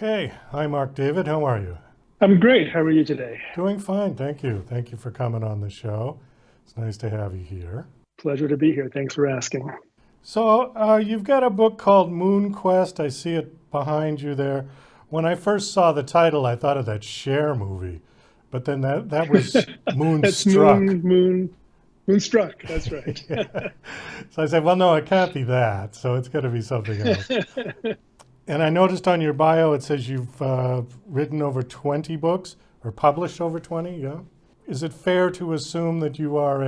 Okay. Hi, Mark David. How are you? I'm great. How are you today? Doing fine. Thank you. Thank you for coming on the show. It's nice to have you here. Pleasure to be here. Thanks for asking. So, you've got a book called MoonQuest. I see it behind you there. When I first saw the title, I thought of that Cher movie, but then that was That's Moonstruck. Moonstruck. That's right. Yeah. So I said, well, no, it can't be that. So it's got to be something else. And I noticed on your bio it says you've written over 20 books or published over 20. Yeah. Is it fair to assume that you are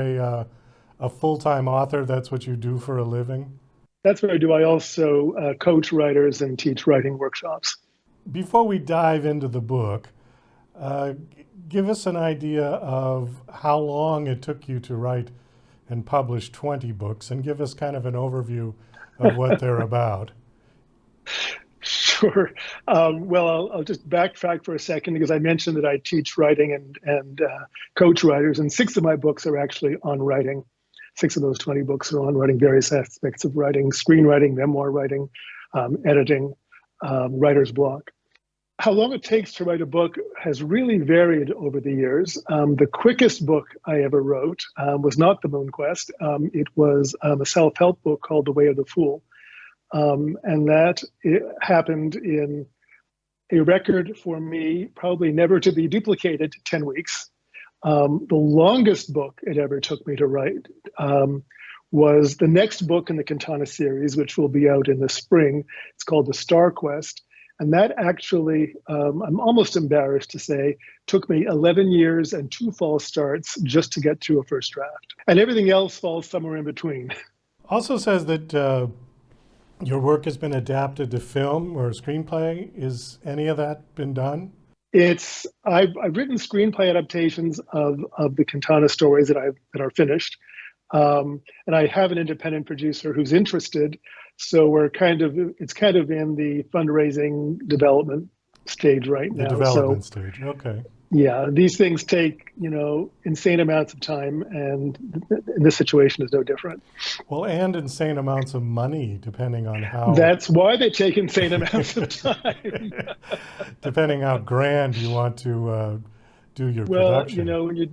a full-time author? That's what you do for a living? That's what I do. I also coach writers and teach writing workshops. Before we dive into the book, uh, give us an idea of how long it took you to write and publish 20 books, and give us kind of an overview of what they're about. Sure. Well, I'll just backtrack for a second because I mentioned that I teach writing and coach writers, and six of my books are actually on writing. Six of those 20 books are on writing various aspects of writing: screenwriting, memoir writing, editing, writer's block. How long it takes to write a book has really varied over the years. The quickest book I ever wrote was not the MoonQuest. It was a self-help book called The Way of the Fool. And that it happened in a record for me, probably never to be duplicated, 10 weeks. The longest book it ever took me to write was the next book in the Quintana series, which will be out in the spring. It's called The Star Quest. And that actually, I'm almost embarrassed to say, took me 11 years and two false starts just to get through a first draft. And everything else falls somewhere in between. Also says that your work has been adapted to film or screenplay. Is any of that been done? I've written screenplay adaptations of the Quintana stories that are finished, and I have an independent producer who's interested. So it's kind of in the fundraising development stage right The now. So development stage. Okay. yeah, these things take insane amounts of time, and this situation is no different. Well, and insane amounts of money, depending on how That's why they take insane amounts of time. depending how grand you want to do your Well, production.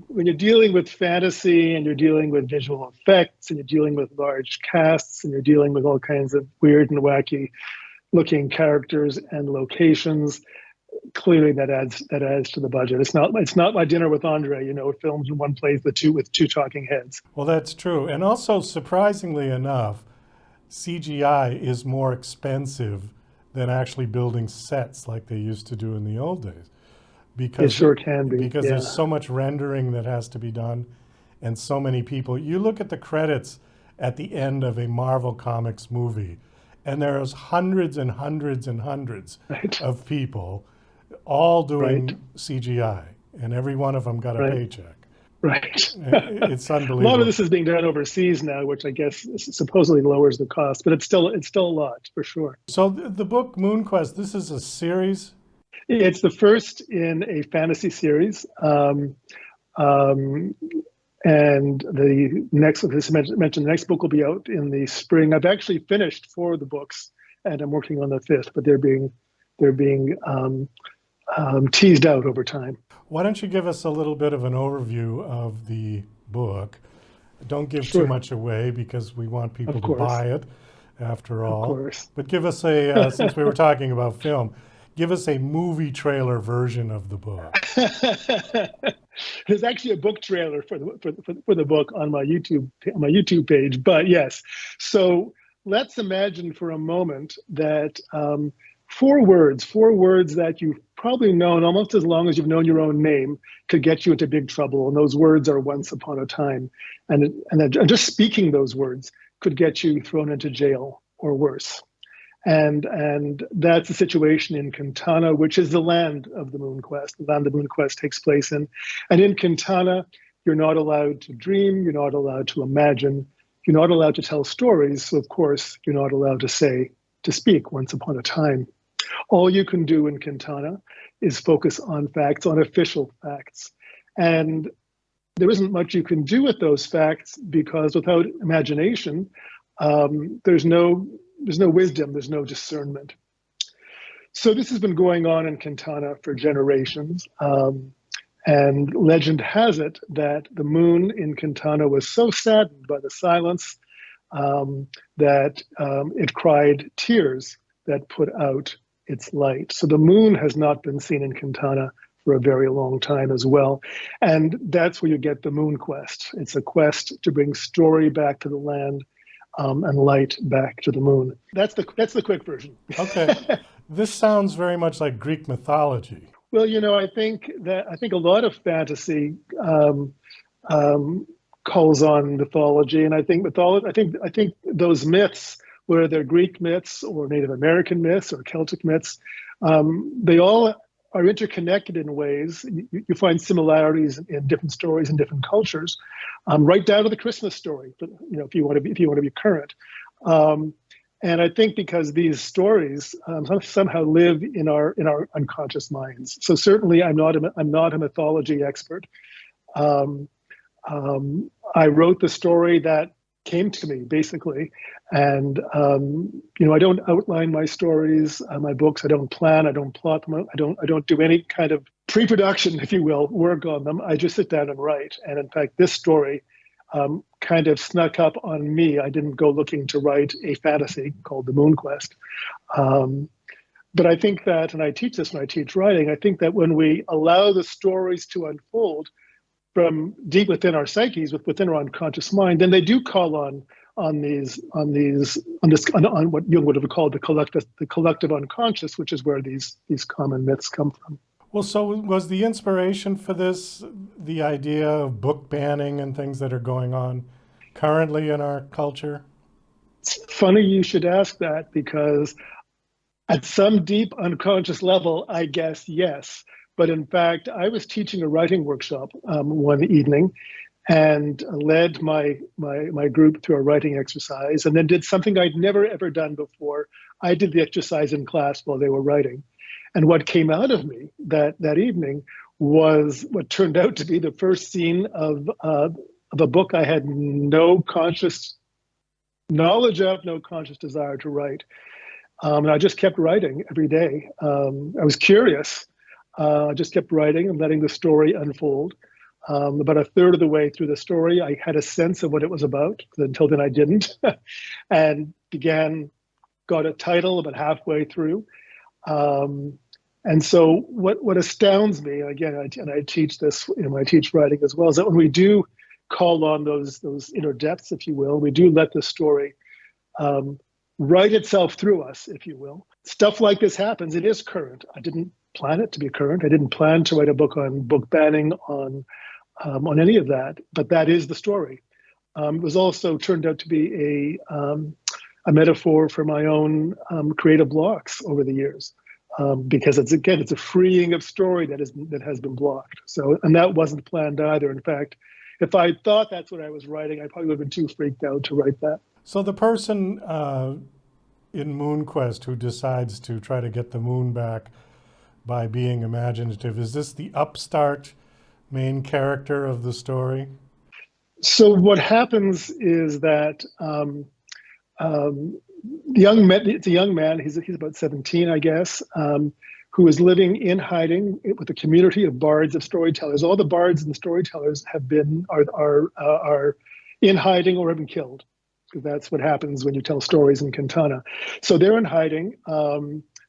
when you're dealing with fantasy and you're dealing with visual effects and you're dealing with large casts and you're dealing with all kinds of weird and wacky looking characters and locations, clearly that adds to the budget. It's not My Dinner with Andre, filmed in one place with two talking heads. Well, that's true. And also, surprisingly enough, CGI is more expensive than actually building sets like they used to do in the old days. It Because sure can be. because there's Yeah. so much rendering that has to be done and so many people. You look at the credits at the end of a Marvel Comics movie, and there's hundreds and hundreds and hundreds Right. of people all Right. doing CGI, and every one of them got a Right. paycheck. Right. It's A lot of unbelievable. this is being done overseas now, which I guess supposedly lowers the cost, but it's still a lot for sure. So the book MoonQuest, this is a series. It's the first in a fantasy series. Um, and the next, as I mentioned, the next book will be out in the spring. I've actually finished four of the books, and I'm working on the fifth, but they're being teased out over time. Why don't you give us a little bit of an overview of the book? Don't give too Sure, much away because we want people of to course, buy it after of all. course. But give us since we were talking about film, give us a movie trailer version of the book. There's actually a book trailer for the book on my YouTube page. But yes, so let's imagine for a moment that four words that you've probably known almost as long as you've known your own name could get you into big trouble, and those words are once upon a time, and just speaking those words could get you thrown into jail or worse. And that's the situation in Quintana, which is the land of the MoonQuest. The land the MoonQuest takes place in. And in Quintana, you're not allowed to dream, you're not allowed to imagine, you're not allowed to tell stories. So of course, you're not allowed to speak once upon a time. All you can do in Quintana is focus on facts, on official facts. And there isn't much you can do with those facts because without imagination, there's no wisdom, there's no discernment. So this has been going on in Quintana for generations. And legend has it that the moon in Quintana was so saddened by the silence that it cried tears that put out its light. So the moon has not been seen in Quintana for a very long time as well. And that's where you get the MoonQuest. It's a quest to bring story back to the land and light back to the moon. That's the quick version. Okay. This sounds very much like Greek mythology. Well, I think a lot of fantasy calls on mythology, and I think those myths, whether they're Greek myths or Native American myths or Celtic myths, they all are interconnected in ways. You find similarities in different stories in different cultures, right down to the Christmas story. But if you want to be current. And I think because these stories somehow live in our unconscious minds. So certainly, I'm not a mythology expert. I wrote the story that came to me basically, and I don't outline my stories, my books. I don't plan. I don't plot them. I don't do any kind of pre-production, if you will, work on them. I just sit down and write. And in fact, this story kind of snuck up on me. I didn't go looking to write a fantasy called the MoonQuest. But I think that, and I teach this when I teach writing, I think that when we allow the stories to unfold from deep within our psyches, within our unconscious mind, then they do call on what Jung would have called the collective unconscious, which is where these common myths come from. Well, so was the inspiration for this the idea of book banning and things that are going on currently in our culture? It's funny you should ask that, because at some deep unconscious level, I guess yes. But in fact, I was teaching a writing workshop one evening and led my group through a writing exercise, and then did something I'd never, ever done before. I did the exercise in class while they were writing. And what came out of me that evening was what turned out to be the first scene of a book I had no conscious knowledge of, no conscious desire to write. And I just kept writing every day. I was curious. I just kept writing and letting the story unfold. About a third of the way through the story, I had a sense of what it was about. Until then, I didn't. And got a title about halfway through. And so what astounds me, again, I teach this, I teach writing as well, is that when we do call on those inner depths, if you will, we do let the story write itself through us, if you will. Stuff like this happens. It is current. I didn't plan it to be current. I didn't plan to write a book on book banning, on any of that, but that is the story. It was also turned out to be a metaphor for my own creative blocks over the years. Because it's a freeing of story that has been blocked. So, and that wasn't planned either. In fact, if I thought that's what I was writing, I probably would have been too freaked out to write that. So the person in MoonQuest who decides to try to get the moon back by being imaginative, is this the upstart main character of the story? So what happens is that it's a young man, he's about 17, I guess, who is living in hiding with a community of bards, of storytellers. All the bards and storytellers are in hiding or have been killed, because that's what happens when you tell stories in Quintana. So they're in hiding.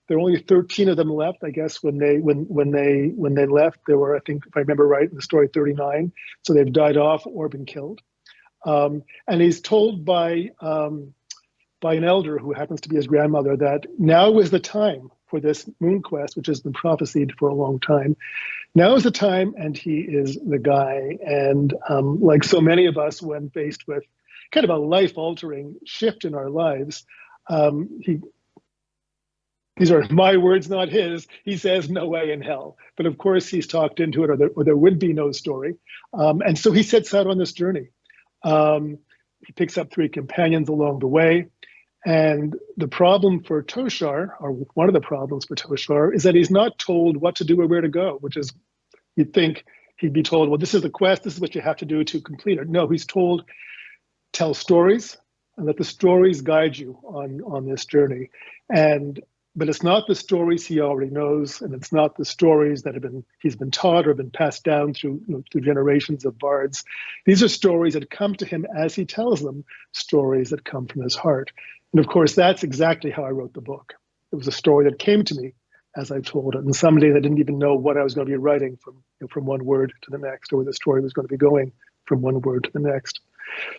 There are only 13 of them left, I guess. When they left, there were, I think, if I remember right, in the story, 39. So they've died off or been killed. And he's told by an elder who happens to be his grandmother that now is the time for this MoonQuest, which has been prophesied for a long time. Now is the time, and he is the guy. And like so many of us, when faced with kind of a life-altering shift in our lives, these are my words, not his. He says, "No way in hell." But of course, he's talked into it, or there would be no story. And so he sets out on this journey. He picks up 3 companions along the way. And the problem for Toshar, or one of the problems for Toshar, is that he's not told what to do or where to go, which is, you'd think he'd be told, well, this is the quest, this is what you have to do to complete it. No, he's told, tell stories and let the stories guide you on this journey. And but it's not the stories he already knows, and it's not the stories that he's been taught or been passed down through through generations of bards. These are stories that come to him as he tells them, stories that come from his heart. And of course, that's exactly how I wrote the book. It was a story that came to me as I told it, and some days I didn't even know what I was going to be writing from one word to the next, or where the story was going to be going from one word to the next.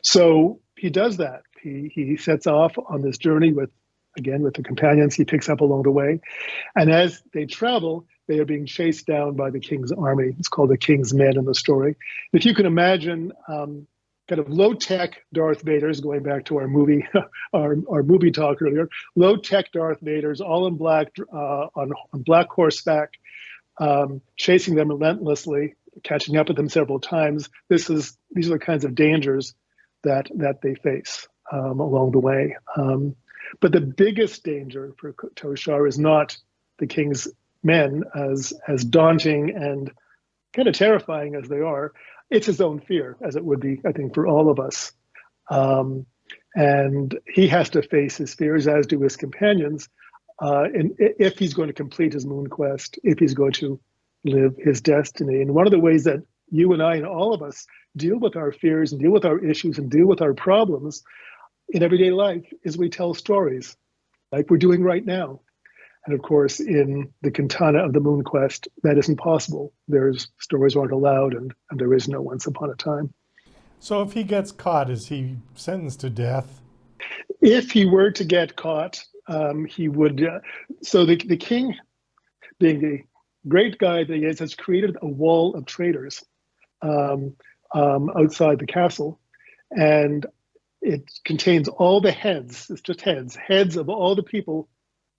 So he does that. He sets off on this journey with the companions he picks up along the way. And as they travel, they are being chased down by the king's army. It's called the King's Men in the story. If you can imagine kind of low-tech Darth Vaders, going back to our movie our movie talk earlier, low-tech Darth Vaders, all in black, on black horseback, chasing them relentlessly, catching up with them several times. These are the kinds of dangers that they face along the way. But the biggest danger for Toshar is not the king's men, as daunting and kind of terrifying as they are. It's his own fear, as it would be, I think, for all of us. And he has to face his fears, as do his companions, and if he's going to complete his MoonQuest, if he's going to live his destiny. And one of the ways that you and I and all of us deal with our fears and deal with our issues and deal with our problems in everyday life is we tell stories, like we're doing right now. And of course, in the Quintana of the MoonQuest, that isn't possible. Stories aren't allowed, and there is no Once Upon a Time. So if he gets caught, is he sentenced to death? If he were to get caught, he would. So the king, being the great guy that he is, has created a wall of traitors outside the castle, and it contains all the heads. It's just heads of all the people,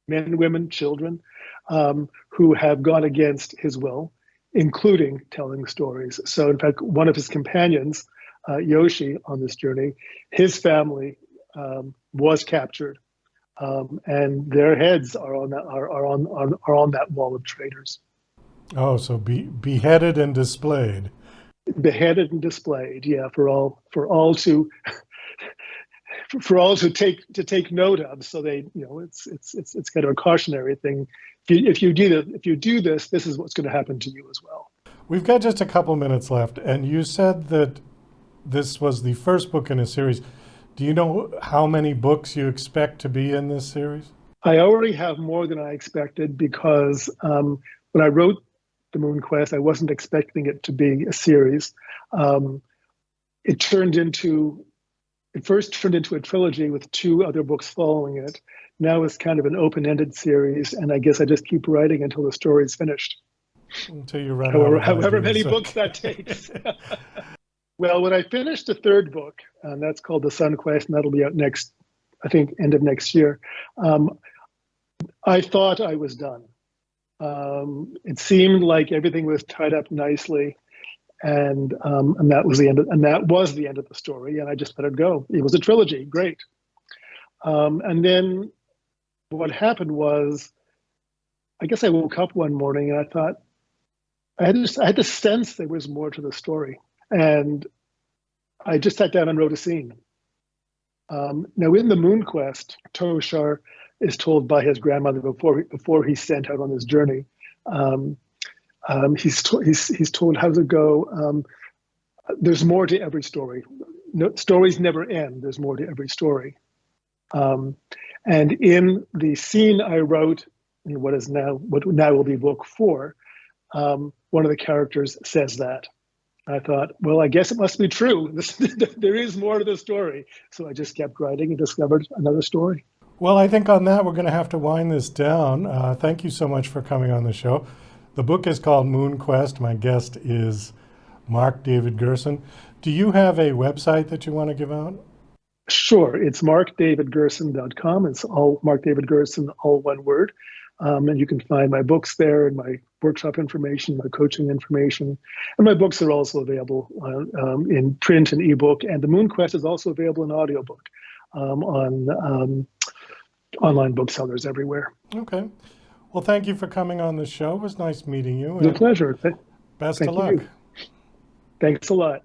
men, women, children, who have gone against his will, including telling stories. So in fact, one of his companions, Yoshi, on this journey, his family was captured, and their heads are on that wall of traitors. Oh, so beheaded and displayed. Beheaded and displayed, yeah, for all to take note of. So they, it's kind of a cautionary thing. If you do this, this is what's going to happen to you as well. We've got just a couple minutes left, and you said that this was the first book in a series. Do you know how many books you expect to be in this series? I already have more than I expected, because when I wrote the MoonQuest, I wasn't expecting it to be a series. It first turned into a trilogy with 2 other books following it. Now it's kind of an open-ended series, and I guess I just keep writing until the story is finished. Until you run out of however ideas. many books that takes. Well, when I finished the 3rd book, and that's called The SunQuest, and that'll be out next, I think, end of next year, I thought I was done. It seemed like everything was tied up nicely, and that was the end. That was the end of the story, and I just let it go. It was a trilogy, great. And then what happened was, I guess I woke up one morning and I thought, I had the sense there was more to the story, and I just sat down and wrote a scene. Now, in the MoonQuest, Toshar is told by his grandmother before he's sent out on his journey. He's told how to go. There's more to every story. No, stories never end. There's more to every story. And in the scene I wrote in what now will be book 4, one of the characters says that. I thought, well, I guess it must be true. There is more to the story. So I just kept writing and discovered another story. Well, I think on that, we're going to have to wind this down. Thank you so much for coming on the show. The book is called MoonQuest. My guest is Mark David Gerson. Do you have a website that you want to give out? Sure. It's markdavidgerson.com. It's all Mark David Gerson, all one word. And you can find my books there, and my workshop information, my coaching information. And my books are also available in print and ebook. And the MoonQuest is also available in audiobook on online booksellers everywhere. Okay. Well, thank you for coming on the show. It was nice meeting you. It was a pleasure. Best of luck. Thanks a lot.